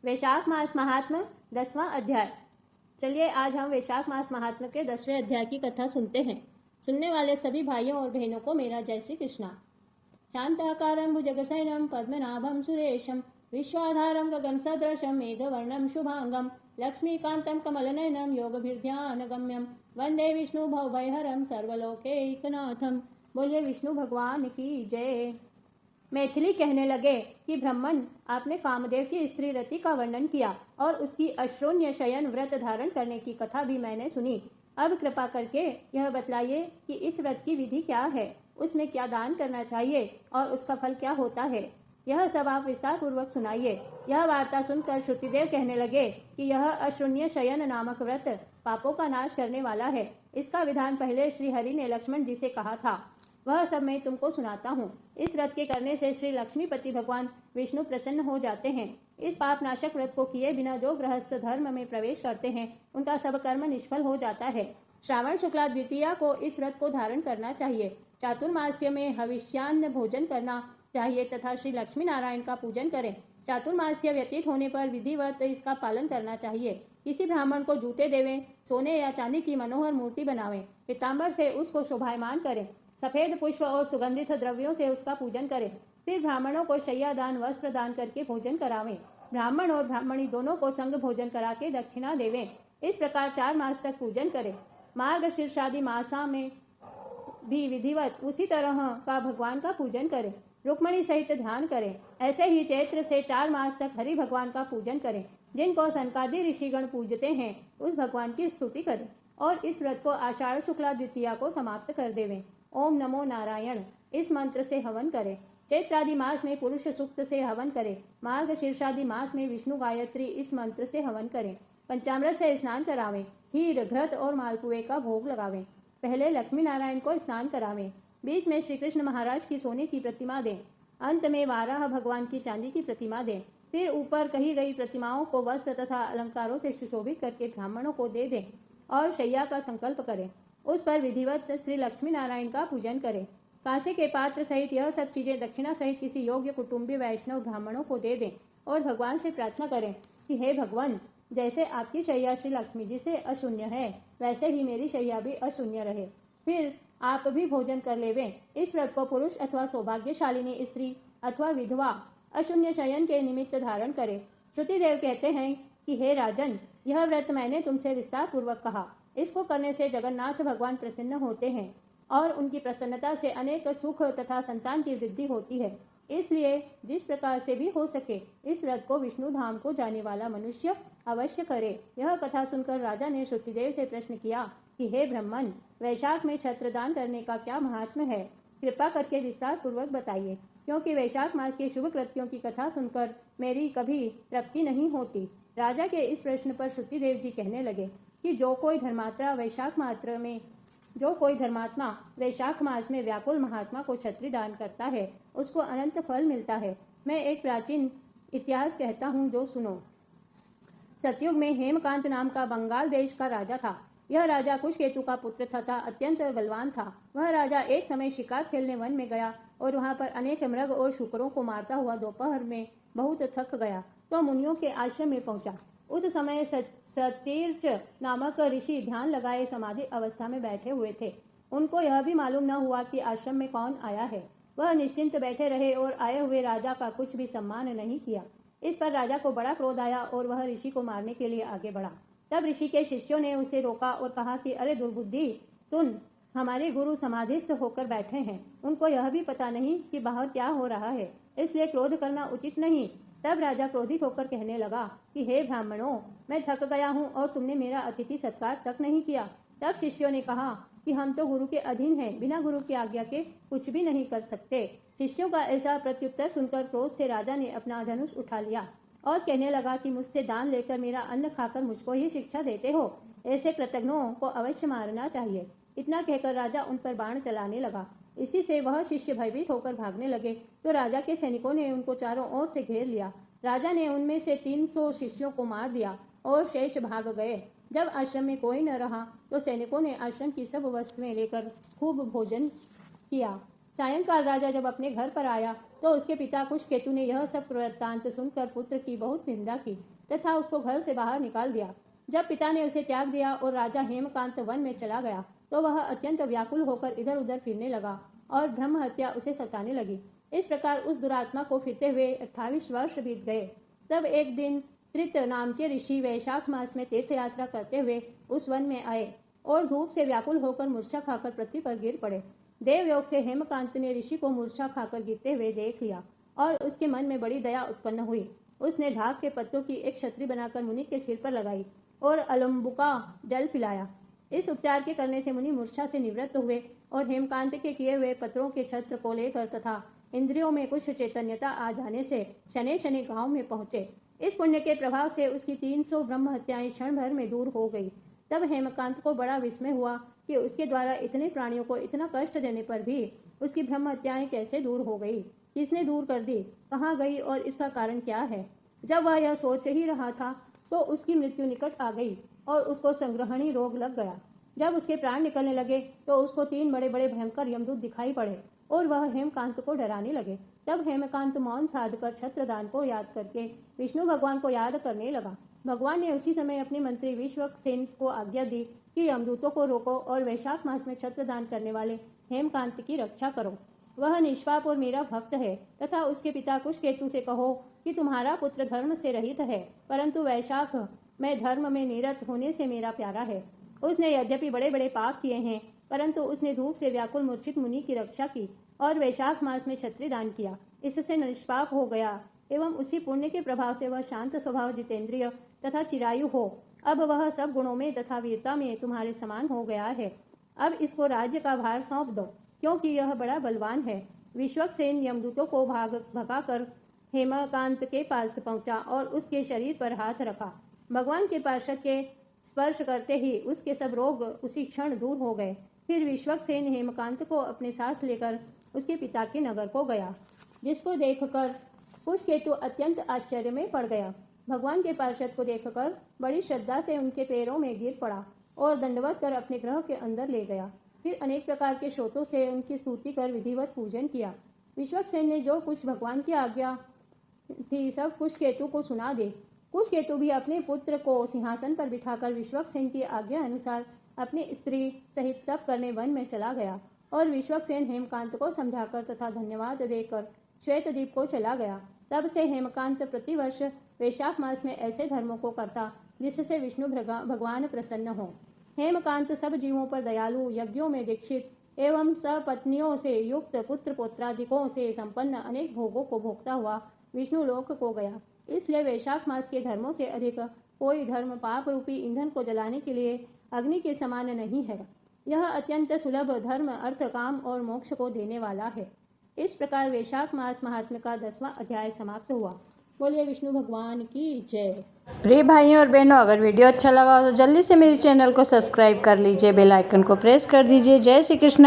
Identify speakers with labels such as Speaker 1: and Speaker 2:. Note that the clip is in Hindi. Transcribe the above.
Speaker 1: वैशाख मास महात्म्य 10वां अध्याय। चलिए आज हम वैशाख मास महात्म्य के 10वें अध्याय की कथा सुनते हैं। सुनने वाले सभी भाइयों और बहनों को मेरा जय श्री कृष्णा। शांताकारं भुजगशयनं पद्मनाभं सुरेशं विश्वाधारं गगन सदृशं मेघवर्णं शुभांगं लक्ष्मीकान्तं कमलनयनं योगभिर्ध्यानगम्यं वंदे विष्णु भवभयहरं सर्वलोकैकनाथं। बोलिए विष्णु भगवान की जय। मैथिली कहने लगे कि ब्राह्मण, आपने कामदेव की स्त्री रति का वर्णन किया और उसकी अश्रोण्य शयन व्रत धारण करने की कथा भी मैंने सुनी। अब कृपा करके यह बतलाइए कि इस व्रत की विधि क्या है, उसमें क्या दान करना चाहिए और उसका फल क्या होता है। यह सब आप विस्तार पूर्वक सुनाइए। यह वार्ता सुनकर श्रुतिदेव कहने लगे कि यह अश्रुण्य शयन नामक व्रत पापों का नाश करने वाला है। इसका विधान पहले श्री हरि ने लक्ष्मण जी से कहा था, वह सब मैं तुमको सुनाता हूँ। इस व्रत के करने से श्री लक्ष्मीपति भगवान विष्णु प्रसन्न हो जाते हैं। इस पाप नाशक व्रत को किए बिना जो गृहस्थ धर्म में प्रवेश करते हैं उनका सब कर्म निष्फल हो जाता है। श्रावण शुक्ला द्वितीया को इस व्रत को धारण करना चाहिए। चातुर्मास्य में हविष्यान्न भोजन करना चाहिए तथा श्री लक्ष्मी नारायण का पूजन करें। चातुर्मास्य व्यतीत होने पर विधिवत इसका पालन करना चाहिए। किसी ब्राह्मण को जूते देवें, सोने या चांदी की मनोहर मूर्ति बनावें, पीताम्बर से उसको शोभायमान करें, सफेद पुष्प और सुगंधित द्रव्यों से उसका पूजन करें। फिर ब्राह्मणों को शैया दान, वस्त्र दान करके भोजन करावें। ब्राह्मण और ब्राह्मणी दोनों को संग भोजन करा के दक्षिणा देवें। इस प्रकार 4 मास तक पूजन करें। मार्गशीर्षादि मासा में भी विधिवत उसी तरह का भगवान का पूजन करें। रुक्मणी सहित ध्यान करें। ऐसे ही चैत्र से 4 मास तक हरि भगवान का पूजन करें। जिनको सनकादि ऋषिगण पूजते हैं उस भगवान की स्तुति करें और इस व्रत को आषाढ़ शुक्ला द्वितीया को समाप्त कर देवें। ओम नमो नारायण इस मंत्र से हवन करें। चैत्रादि मास में पुरुष सूक्त से हवन करें। मार्गशीर्षादि मास में विष्णु गायत्री इस मंत्र से हवन करें। पंचामृत से स्नान करावें। खीर, घृत और मालपुए का भोग लगावें। पहले लक्ष्मी नारायण को स्नान करावें। बीच में श्री कृष्ण महाराज की सोने की प्रतिमा दें। अंत में वाराह भगवान की चांदी की प्रतिमा दें। फिर ऊपर कही गई प्रतिमाओं को वस्त्र तथा अलंकारों से सुशोभित करके ब्राह्मणों को दे दें और शैया का संकल्प करें। उस पर विधिवत श्री लक्ष्मी नारायण का पूजन करें। कांसे के पात्र सहित यह सब चीजें दक्षिणा सहित किसी योग्य कुटुंबी वैष्णव ब्राह्मणों को दे दें और भगवान से प्रार्थना करें कि हे भगवान, जैसे आपकी शैया श्री लक्ष्मी जी से अशून्य है वैसे ही मेरी शैया भी अशून्य रहे। फिर आप भी भोजन कर लेवें। इस व्रत को पुरुष अथवा सौभाग्यशालिनी स्त्री अथवा विधवा अशून्य शयन के निमित्त धारण करे। श्रुतिदेव कहते हैं कि हे राजन, यह व्रत मैंने तुमसे विस्तार पूर्वक कहा। इसको करने से जगन्नाथ भगवान प्रसन्न होते हैं और उनकी प्रसन्नता से अनेक सुख तथा संतान की वृद्धि होती है। इसलिए जिस प्रकार से भी हो सके इस व्रत को विष्णु धाम को जाने वाला मनुष्य अवश्य करे। यह कथा सुनकर राजा ने श्रुतिदेव से प्रश्न किया कि हे ब्राह्मण, वैशाख में छत्रदान करने का क्या महात्म्य है, कृपा करके विस्तार पूर्वक बताइए, क्योंकि वैशाख मास के शुभ कृत्यों की कथा सुनकर मेरी कभी तृप्ति नहीं होती। राजा के इस प्रश्न पर श्रुतिदेव जी कहने लगे कि जो कोई धर्मात्मा वैशाख मास में व्याकुल महात्मा को छत्री दान करता है उसको अनंत फल मिलता है। मैं एक प्राचीन इतिहास कहता हूँ जो सुनो। सतयुग में हेमकांत नाम का बंगाल देश का राजा था। यह राजा कुशकेतु का पुत्र तथा अत्यंत बलवान था। वह राजा एक समय शिकार खेलने वन में गया और वहां पर अनेक मृग और शुकरों को मारता हुआ दोपहर में बहुत थक गया तो मुनियों के आश्रम में पहुंचा। उस समय सतीर्च नामक ऋषि ध्यान लगाए समाधि अवस्था में बैठे हुए थे। उनको यह भी मालूम न हुआ कि आश्रम में कौन आया है। वह निश्चिंत बैठे रहे और आए हुए राजा का कुछ भी सम्मान नहीं किया। इस पर राजा को बड़ा क्रोध आया और वह ऋषि को मारने के लिए आगे बढ़ा। तब ऋषि के शिष्यों ने उसे रोका और कहा कि अरे दुर्बुद्धि, सुन, हमारे गुरु समाधिस्थ होकर बैठे हैं, उनको यह भी पता नहीं कि बाहर क्या हो रहा है, इसलिए क्रोध करना उचित नहीं। तब राजा क्रोधित होकर कहने लगा कि हे ब्राह्मणों, मैं थक गया हूँ और तुमने मेरा अतिथि सत्कार तक नहीं किया। तब शिष्यों ने कहा कि हम तो गुरु के अधीन हैं, बिना गुरु की आज्ञा के कुछ भी नहीं कर सकते। शिष्यों का ऐसा प्रत्युत्तर सुनकर क्रोध से राजा ने अपना धनुष उठा लिया और कहने लगा कि मुझसे दान लेकर मेरा अन्न खाकर मुझको ही शिक्षा देते हो, ऐसे कृतघ्नों को अवश्य मारना चाहिए। इतना कहकर राजा उन पर बाण चलाने लगा। इसी से वह शिष्य भयभीत होकर भागने लगे तो राजा के सैनिकों ने उनको चारों ओर से घेर लिया। राजा ने उनमें से 300 शिष्यों को मार दिया और शेष भाग गए। जब आश्रम में कोई न रहा तो सैनिकों ने आश्रम की सब वस्तुएं लेकर खूब भोजन किया सायंकाल राजा जब अपने घर पर आया तो उसके पिता कुशकेतु ने यह सब वृत्तांत सुनकर पुत्र की बहुत निंदा की तथा उसको घर से बाहर निकाल दिया। जब पिता ने उसे त्याग दिया और राजा हेमकांत वन में चला गया तो वह अत्यंत व्याकुल होकर इधर उधर फिरने लगा और ब्रह्म हत्या उसे सताने लगी। इस प्रकार उस दुरात्मा को फिरते हुए 28 वर्ष बीत गए। तब एक दिन त्रित नाम के ऋषि वैशाख मास में तीर्थ यात्रा करते हुए उस वन में आए और धूप से व्याकुल होकर मूर्छा खाकर पृथ्वी पर गिर पड़े। देवयोग से हेमकांत ने ऋषि को मूर्छा खाकर गिरते हुए देख लिया और उसके मन में बड़ी दया उत्पन्न हुई। उसने ढाक के पत्तों की एक छतरी बनाकर मुनि के सिर पर लगाई और अलम्बुका जल पिलाया। इस उपचार के करने से मुनि मूर्छा से निवृत्त हुए और हेमकांत के किए हुए पत्रों के छत्र को लेकर तथा इंद्रियों में कुछ चैतन्यता आ जाने से शनि शनि गांव में पहुंचे। इस पुण्य के प्रभाव से उसकी 300 ब्रह्म हत्याएं क्षण भर में दूर हो गई। तब हेमकांत को बड़ा विस्मय हुआ कि उसके द्वारा इतने प्राणियों को इतना कष्ट देने पर भी उसकी ब्रह्म हत्याएं कैसे दूर हो गई, किसने दूर कर दी, कहाँ गई और इसका कारण क्या है। जब वह यह सोच ही रहा था तो उसकी मृत्यु निकट आ गई और उसको संग्रहणी रोग लग गया। जब उसके प्राण निकलने लगे तो उसको 3 बड़े बड़े भयंकर यमदूत दिखाई पड़े और वह हेमकांत को डराने लगे। तब हेमकांत मौन साधकर छत्रदान को याद करके विष्णु भगवान को याद करने लगा। भगवान ने उसी समय अपने मंत्री विश्वक्सेन को आज्ञा दी कि यमदूतों को रोको और वैशाख मास में छत्रदान करने वाले हेमकांत की रक्षा करो। वह निष्पाप और मेरा भक्त है तथा उसके पिता कुशकेतु से कहो कि तुम्हारा पुत्र धर्म से रहित है, परंतु वैशाख में धर्म में निरत होने से मेरा प्यारा है। उसने यद्यपि बड़े बड़े पाप किए हैं, परंतु उसने धूप से व्याकुल मूर्छित मुनि की रक्षा की और वैशाख मास में छत्री दान किया। इससे निष्पाप हो गया एवं उसी पुण्य के प्रभाव से वह शांत स्वभाव, जितेंद्रिय तथा चिरायु हो। अब वह सब गुणों में तथा वीरता में तुम्हारे समान हो गया है। अब इसको राज्य का भार सौंप दो, क्योंकि यह बड़ा बलवान है। विश्वक्सेन यमदूतों को भगाकर हेमकांत के पास पहुंचा और उसके शरीर पर हाथ रखा। भगवान के पार्षद के स्पर्श करते ही उसके सब रोग उसी क्षण दूर हो गए। फिर विश्वक्सेन हेमकांत को अपने साथ लेकर उसके पिता के नगर को गया, जिसको देखकर कुशकेतु अत्यंत आश्चर्य में पड़ गया। भगवान के पार्षद को देखकर बड़ी श्रद्धा से उनके पैरों में गिर पड़ा और दंडवत कर अपने गृह के अंदर ले गया। फिर अनेक प्रकार के श्रोतों से उनकी स्तुति कर विधिवत पूजन किया। विश्वक्सेन ने जो कुछ भगवान की आज्ञा थी सब कुशकेतु को सुना दे। कुशकेतु भी अपने पुत्र को सिंहासन पर बिठाकर विश्वक्सेन की आज्ञा अनुसार अपनी स्त्री सहित तप करने वन में चला गया और विश्वक्सेन हेमकांत को समझाकर तथा धन्यवाद देकर श्वेतद्वीप को चला गया। तब से हेमकांत प्रतिवर्ष वैशाख मास में ऐसे धर्मों को करता जिससे विष्णु भगवान प्रसन्न हो। हेमकांत सब जीवों पर दयालु, यज्ञों में दीक्षित एवं सपत्नियों से युक्त पुत्र पौत्रादिकों से संपन्न अनेक भोगों को भोगता हुआ विष्णु लोक को गया। इसलिए वैशाख मास के धर्मों से अधिक कोई धर्म पाप रूपी ईंधन को जलाने के लिए अग्नि के समान नहीं है। यह अत्यंत सुलभ धर्म अर्थ, काम और मोक्ष को देने वाला है। इस प्रकार वैशाख मास महात्म्य का 10वां अध्याय समाप्त हुआ। बोलिए विष्णु भगवान की जय।
Speaker 2: प्रिय भाइयों और बहनों, अगर वीडियो अच्छा लगा हो तो जल्दी से मेरे चैनल को सब्सक्राइब कर लीजिए, बेल आइकन को प्रेस कर दीजिए। जय श्री कृष्ण।